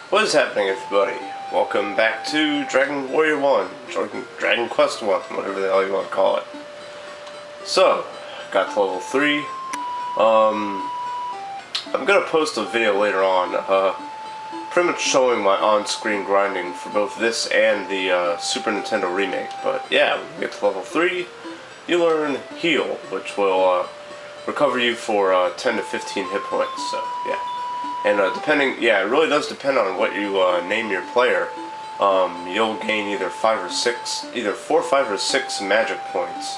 What is happening, everybody? Welcome back to Dragon Warrior 1, Dragon Quest 1, whatever the hell you want to call it. So, got to level 3. I'm gonna post a video later on, pretty much showing my on-screen grinding for both this and the Super Nintendo remake. But yeah, when you get to level 3, you learn Heal, which will recover you for 10 to 15 hit points, so yeah. And it really does depend on what you name your player. You'll gain either 4, 5, or 6 magic points,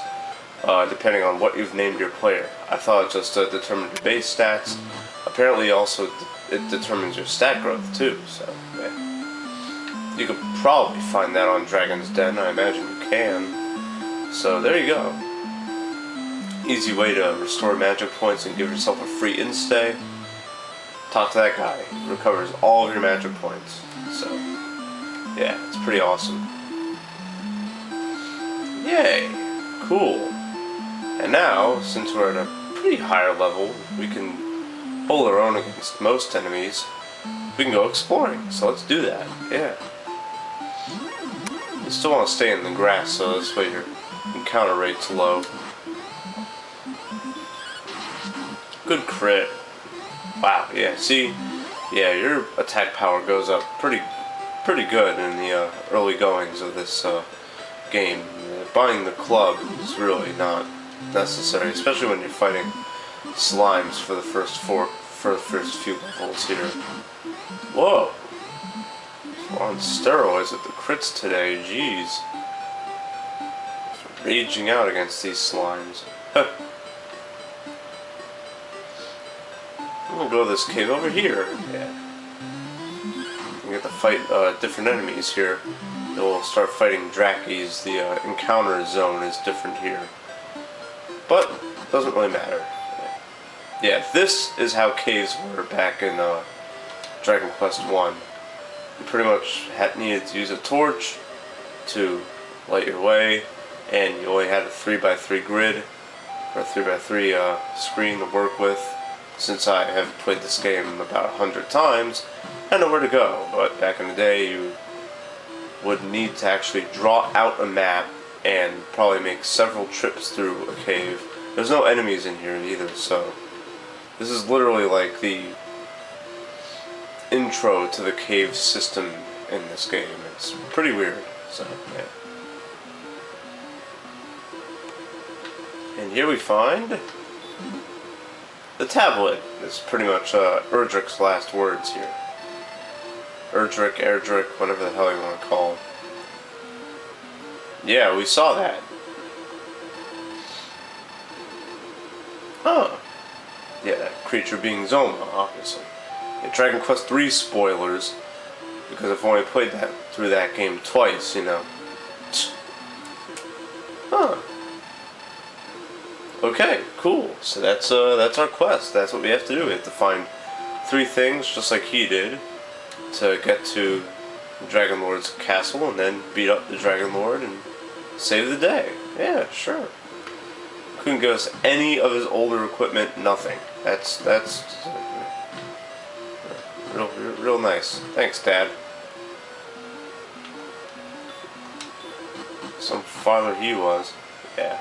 depending on what you've named your player. I thought it just determined your base stats. Apparently, also it determines your stat growth too. So yeah, you could probably find that on Dragon's Den. I imagine you can. So there you go. Easy way to restore magic points and give yourself a free instay. Talk to that guy. He recovers all of your magic points. So, yeah, it's pretty awesome. Yay! Cool. And now, since we're at a pretty higher level, we can hold our own against most enemies. We can go exploring. So let's do that. Yeah. You still want to stay in the grass, so this way your encounter rate's low. Good crit. Wow, yeah, see, yeah, your attack power goes up pretty good in the early goings of this game. Buying the club is really not necessary, especially when you're fighting slimes for the first few levels here. Whoa, we're on steroids with the crits today. Jeez, raging out against these slimes. We'll go to this cave over here. Yeah. You get to fight different enemies here. You'll start fighting Drakes. The encounter zone is different here. But, doesn't really matter. Yeah, this is how caves were back in Dragon Quest 1. You pretty much needed to use a torch to light your way, and you only had a 3x3 grid, or a 3x3 screen to work with. Since I have played this game about 100 times, I know where to go, but back in the day you would need to actually draw out a map and probably make several trips through a cave. There's no enemies in here either, so this is literally like the intro to the cave system in this game. It's pretty weird, so yeah. And here we find the tablet. Is pretty much Erdrick's last words here. Erdrick, whatever the hell you want to call him. Yeah, we saw that. Huh. Yeah, that creature being Zoma, obviously. Yeah, Dragon Quest 3 spoilers, because I've only played through that game twice, you know. Huh. Okay, cool. So that's our quest. That's what we have to do. We have to find 3 things, just like he did, to get to Dragon Lord's castle, and then beat up the Dragon Lord and save the day. Yeah, sure. Couldn't give us any of his older equipment. Nothing. That's real nice. Thanks, Dad. Some father he was. Yeah.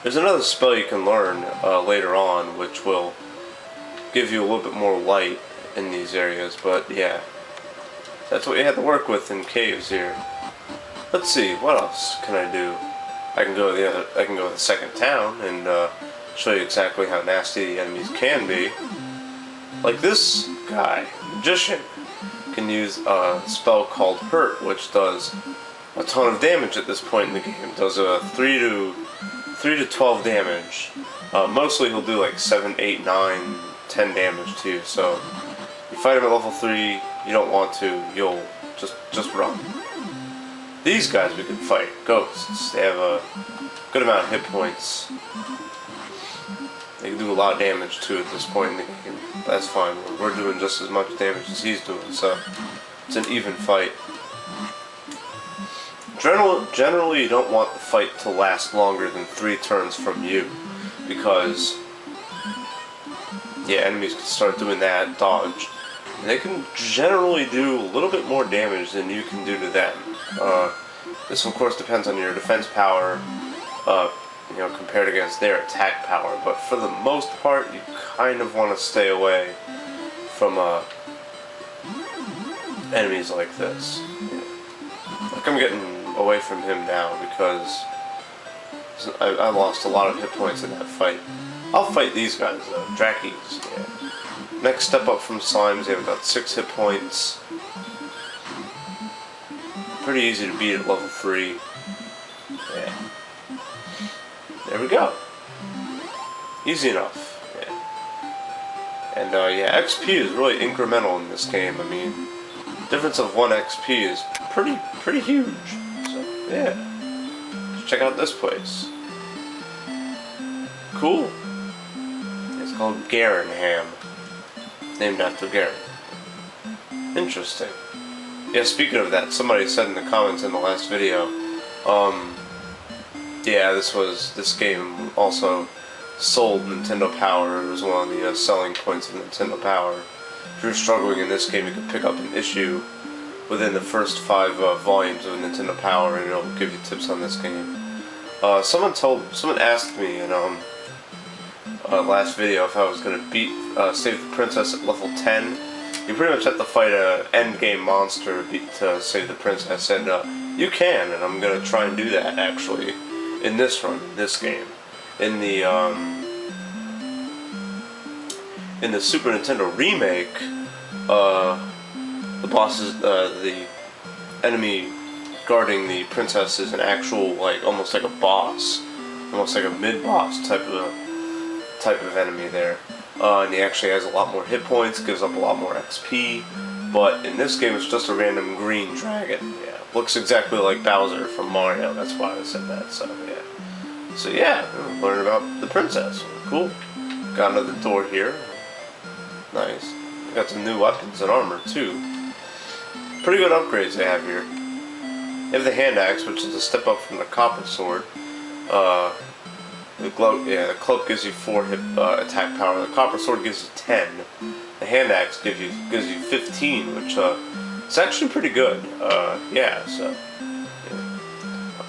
There's another spell you can learn later on, which will give you a little bit more light in these areas, but yeah, that's what you have to work with in caves here. Let's see, what else can I do? I can go to the second town and show you exactly how nasty the enemies can be. Like this guy, Magician, can use a spell called Hurt, which does a ton of damage at this point in the game. It does a 3 to 12 damage. Mostly he'll do like 7, 8, 9, 10 damage to you, so you fight him at level 3, you don't want to, you'll just run. These guys we can fight, ghosts. They have a good amount of hit points. They can do a lot of damage too at this point in the game. That's fine, we're doing just as much damage as he's doing, so it's an even fight. Generally, you don't want the fight to last longer than 3 turns from you, because yeah, enemies can start doing that, dodge, They can generally do a little bit more damage than you can do to them. This, of course, depends on your defense power, you know, compared against their attack power. But for the most part, you kind of want to stay away from enemies like this. Like, I'm getting away from him now because I lost a lot of hit points in that fight. I'll fight these guys though, Drakies. Yeah. Next step up from slimes, they have about 6 hit points. Pretty easy to beat at level 3. Yeah. There we go. Easy enough. Yeah. And yeah, XP is really incremental in this game. I mean, difference of 1 XP is pretty huge. So yeah, let's check out this place. Cool. It's called Garenham, named after Garen. Interesting. Yeah, speaking of that, somebody said in the comments in the last video, yeah, this game also sold Nintendo Power. It was one of the selling points of Nintendo Power. If you're struggling in this game, you can pick up an issue within the first 5 volumes of Nintendo Power, and it'll give you tips on this game. Someone asked me in last video if I was gonna save the princess at level 10. You pretty much have to fight a end game monster to save the princess, and you can, and I'm gonna try and do that actually in this run, in this game. In the Super Nintendo remake, the bosses, the enemy guarding the princess is an actual, like, almost like a boss, almost like a mid-boss type of enemy there. And he actually has a lot more hit points, gives up a lot more XP, but in this game it's just a random green dragon. Yeah, looks exactly like Bowser from Mario, that's why I said that, so yeah. So yeah, learn about the princess. Cool. Got another door here. Nice. Got some new weapons and armor too. Pretty good upgrades they have here. They have the hand axe, which is a step up from the copper sword. The cloak gives you 4 hit attack power. The copper sword gives you 10. The hand axe gives you 15, which is actually pretty good. Yeah, so yeah.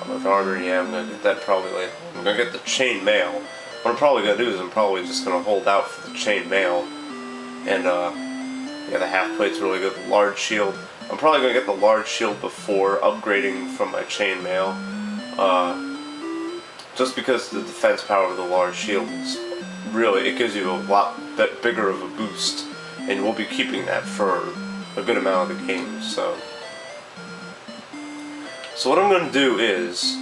With armor, yeah, I'm gonna get that probably later. I'm gonna get the chain mail. What I'm probably gonna do is I'm probably just gonna hold out for the chain mail, and yeah, the half plate's really good. The large shield. I'm probably gonna get the large shield before upgrading from my chain mail. Just because the defense power of the large shield is really, it gives you a lot bigger of a boost, and we'll be keeping that for a good amount of the game. So what I'm going to do is,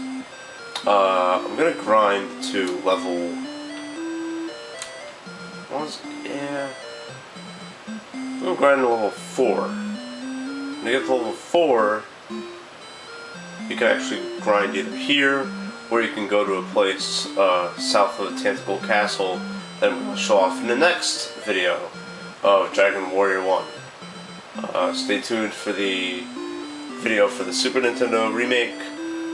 I'm going to grind to level, yeah, I'm going to grind to level 4. When you get to level 4, you can actually grind either here, or you can go to a place south of the Tentacle Castle that I'm going to show off in the next video of Dragon Warrior 1. Stay tuned for the video for the Super Nintendo remake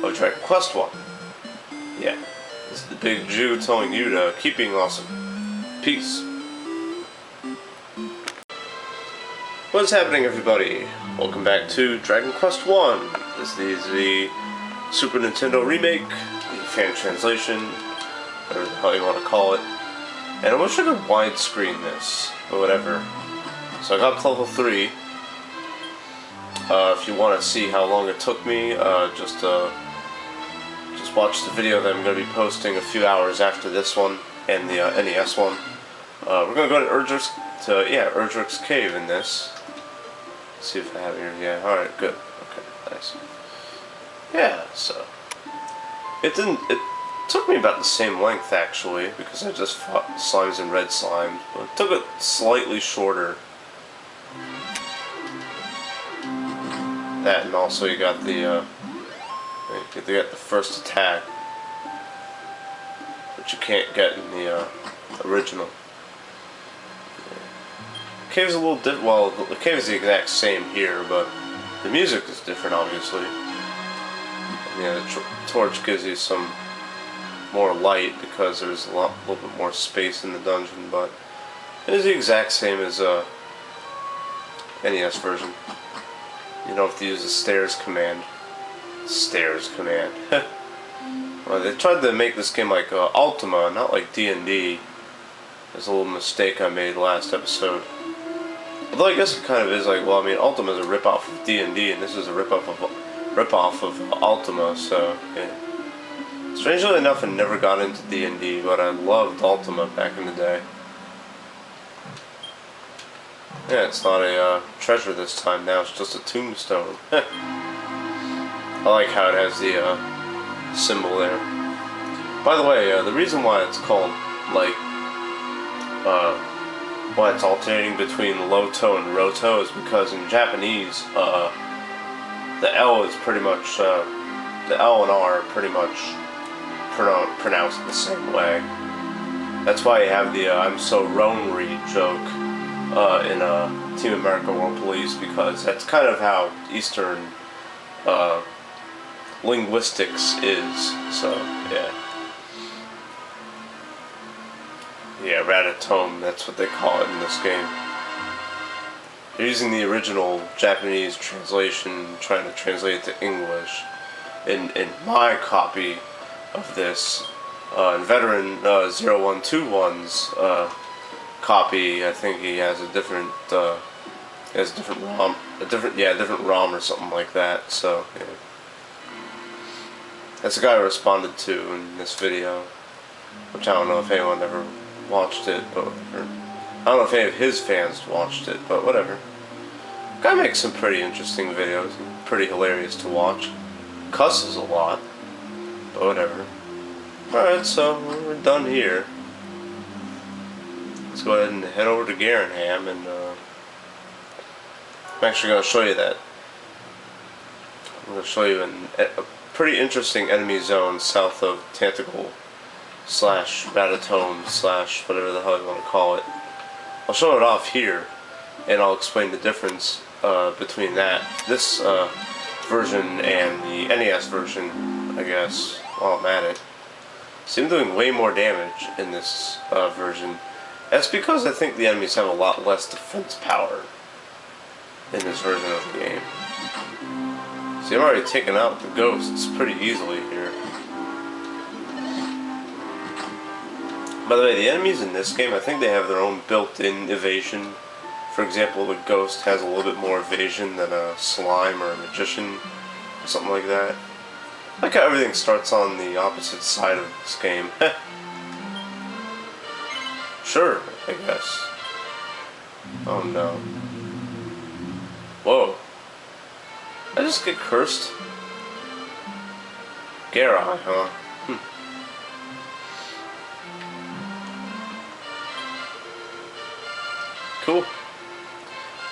of Dragon Quest 1. Yeah, this is the Big Jew telling you to keep being awesome. Peace. What's happening, everybody? Welcome back to Dragon Quest 1. This is the Super Nintendo remake, the fan translation, whatever the hell you want to call it. And I wish I could widescreen this, but whatever. So I got to level 3. If you want to see how long it took me, just watch the video that I'm going to be posting a few hours after this one and the NES one. We're going to go to Erdrick's Cave in this. Let's see if I have it here. Yeah, alright, good. Okay, nice. Yeah, so it took me about the same length actually, because I just fought slimes and red slime. But it took it slightly shorter. That, and also you got the first attack, which you can't get in the original. The cave's a little different. Well, the cave is the exact same here, but the music is different, obviously. And yeah, the torch gives you some more light because there's a little bit more space in the dungeon, but it is the exact same as NES version. You don't have to use the stairs command. Stairs command. Well, they tried to make this game like Ultima, not like D&D. There's a little mistake I made last episode. Although I guess it kind of is like, well, I mean, Ultima is a ripoff of D&D, and this is a ripoff of Ultima, so yeah. Strangely enough, I never got into D&D, but I loved Ultima back in the day. Yeah, it's not a treasure this time now, it's just a tombstone. I like how it has the symbol there. By the way, the reason why it's called, like, why it's alternating between Loto and Roto is because in Japanese, the L is pretty much, the L and R are pretty much pronounced the same way. That's why you have the I'm so Ronry joke in Team America World Police, because that's kind of how Eastern linguistics is, so yeah. Yeah, Ratatome, that's what they call it in this game. They're using the original Japanese translation, trying to translate it to English. In my copy of this, in Veteran 0121's copy, I think he has a different, different ROM or something like that, so, yeah. That's the guy I responded to in this video, which I don't know if anyone ever watched it, but whatever. I don't know if any of his fans watched it, but whatever. Guy makes some pretty interesting videos, pretty hilarious to watch. Cusses a lot, but whatever. Alright, so we're done here. Let's go ahead and head over to Garenham, and I'm actually going to show you that. I'm going to show you a pretty interesting enemy zone south of Tantacle / Ratatome / whatever the hell you want to call it. I'll show it off here, and I'll explain the difference between this version and the NES version, I guess, while I'm at it. See, I'm doing way more damage in this version. That's because I think the enemies have a lot less defense power in this version of the game. See, I'm already taking out the ghosts pretty easily here. By the way, the enemies in this game, I think they have their own built-in evasion. For example, the ghost has a little bit more evasion than a slime or a magician, or something like that. I like how everything starts on the opposite side of this game. Sure, I guess. Oh no. Whoa. Did I just get cursed? Garai, huh? Cool.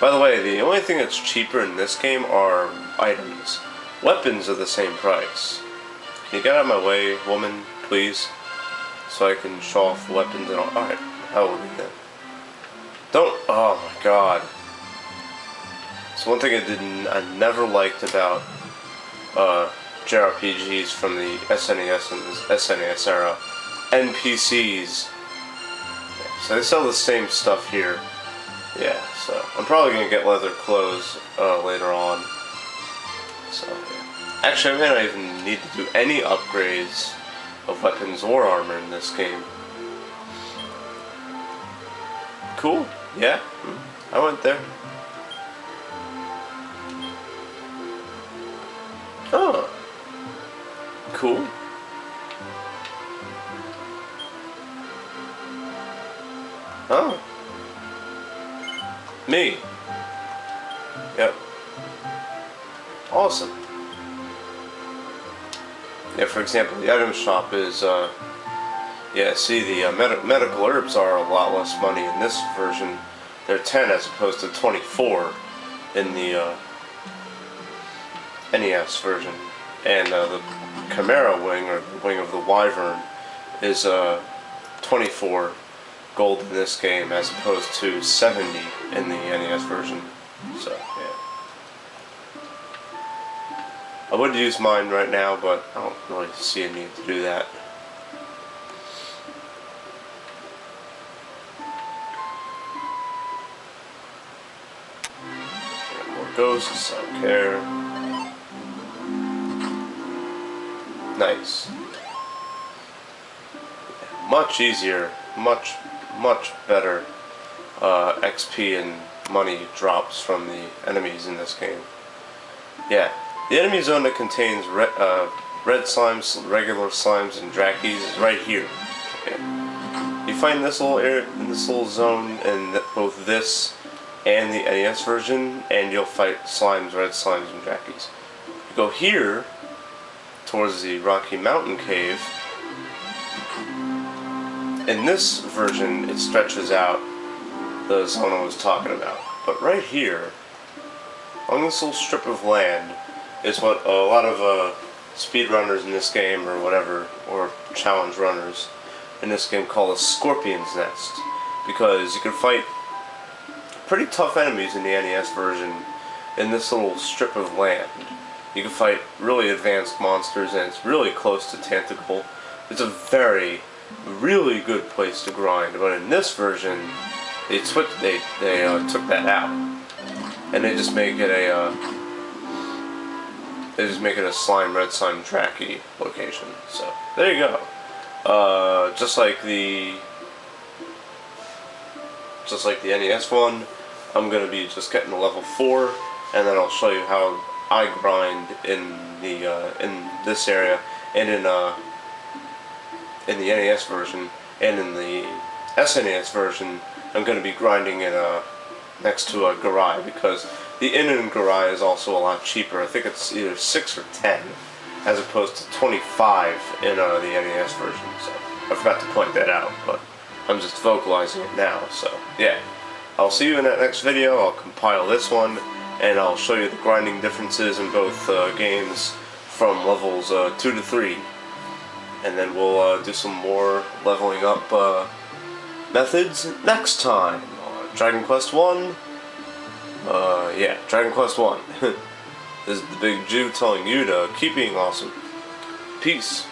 By the way, the only thing that's cheaper in this game are items. Weapons are the same price. Can you get out of my way, woman, please? So I can show off the weapons and all. Alright, hell with me then. Don't. Oh my god. So one thing I never liked about JRPGs from the SNES and the SNES era. NPCs. So they sell the same stuff here. Yeah, so I'm probably gonna get leather clothes later on. So yeah. Actually, I may not even need to do any upgrades of weapons or armor in this game. Cool. Yeah, I went there. Oh, cool. Oh. Me. Yep. Awesome. Yeah, for example, the item shop is, yeah, see, the medical herbs are a lot less money in this version. They're 10 as opposed to 24 in the NES version. And the Chimera wing, or the wing of the Wyvern, is 24 gold in this game as opposed to 70 in the NES version. So, yeah. I would use mine right now, but I don't really see a need to do that. ghosts, I don't care. Nice. Much easier, much better XP and money drops from the enemies in this game. Yeah, the enemy zone that contains red slimes, regular slimes, and drackies is right here. Okay. You find this little area, in this little zone, in both this and the NES version, and you'll fight slimes, red slimes, and drackies. You go here, towards the Rocky Mountain Cave. In this version, it stretches out the zone I was talking about. But right here, on this little strip of land, is what a lot of speedrunners in this game, or whatever, or challenge runners in this game call a scorpion's nest. Because you can fight pretty tough enemies in the NES version in this little strip of land. You can fight really advanced monsters, and it's really close to Tentacle. It's a really good place to grind. But in this version, they took that out, and they just make it a slime, red slime, tracky location. So there you go. Just like the NES one, I'm gonna be just getting to level 4, and then I'll show you how I grind in this area, and in the NES version, and in the SNES version, I'm going to be grinding in next to a Garai, because the in Garai is also a lot cheaper. I think it's either 6 or 10, as opposed to 25 in the NES version. So I forgot to point that out, but I'm just vocalizing it now. So yeah, I'll see you in that next video. I'll compile this one, and I'll show you the grinding differences in both games from levels 2 to 3. And then we'll do some more leveling up methods next time on Dragon Quest 1. Yeah, Dragon Quest 1. This is the Big Jew telling you to keep being awesome. Peace.